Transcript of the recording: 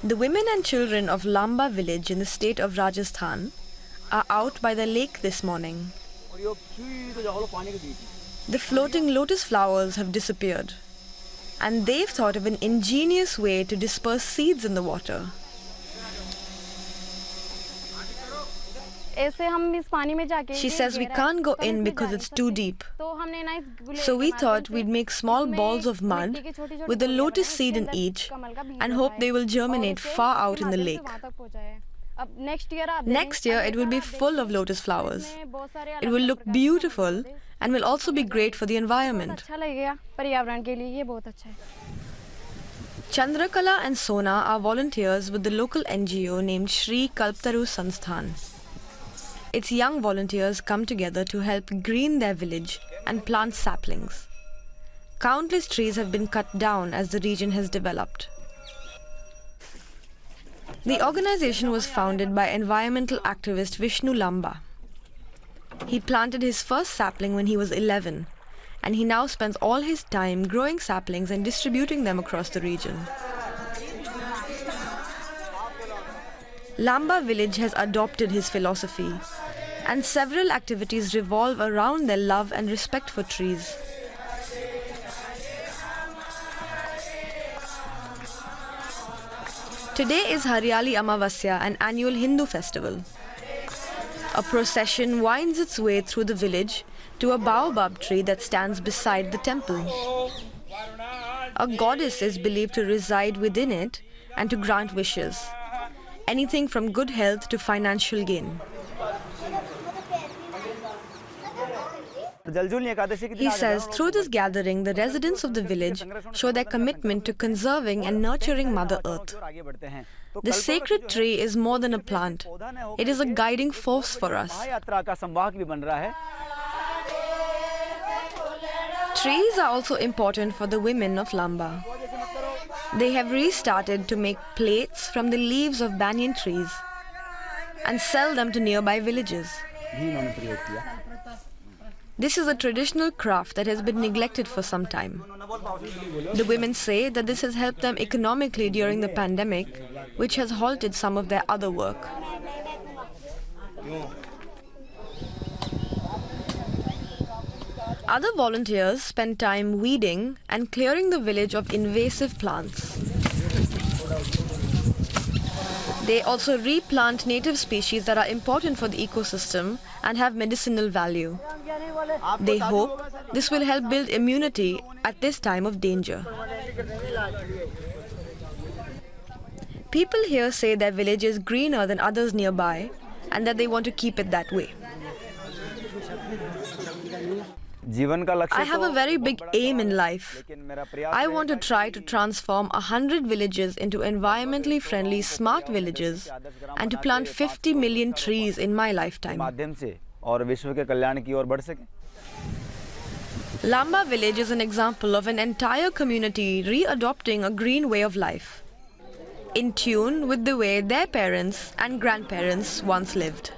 The women and children of Lamba village in the state of Rajasthan are out by the lake this morning. The floating lotus flowers have disappeared, and they've thought of an ingenious way to disperse seeds in the water. She says we can't go in because it's too deep. So we thought we'd make small balls of mud with a lotus seed in each and hope they will germinate far out in the lake. Next year it will be full of lotus flowers. It will look beautiful and will also be great for the environment. Chandrakala and Sona are volunteers with the local NGO named Shri Kalptaru Sansthan. Its young volunteers come together to help green their village and plant saplings. Countless trees have been cut down as the region has developed. The organization was founded by environmental activist Vishnu Lamba. He planted his first sapling when he was 11, and he now spends all his time growing saplings and distributing them across the region. Lamba village has adopted his philosophy, and several activities revolve around their love and respect for trees. Today is Haryali Amavasya, an annual Hindu festival. A procession winds its way through the village to a baobab tree that stands beside the temple. A goddess is believed to reside within it and to grant wishes, anything from good health to financial gain. He says through this gathering, the residents of the village show their commitment to conserving and nurturing Mother Earth. The sacred tree is more than a plant. It is a guiding force for us. Trees are also important for the women of Lamba. They have restarted to make plates from the leaves of banyan trees and sell them to nearby villages. This is a traditional craft that has been neglected for some time. The women say that this has helped them economically during the pandemic, which has halted some of their other work. Other volunteers spend time weeding and clearing the village of invasive plants. They also replant native species that are important for the ecosystem and have medicinal value. They hope this will help build immunity at this time of danger. People here say their village is greener than others nearby and that they want to keep it that way. I have a very big aim in life. I want to try to transform 100 villages into environmentally friendly smart villages and to plant 50 million trees in my lifetime. Lamba village is an example of an entire community re-adopting a green way of life, in tune with the way their parents and grandparents once lived.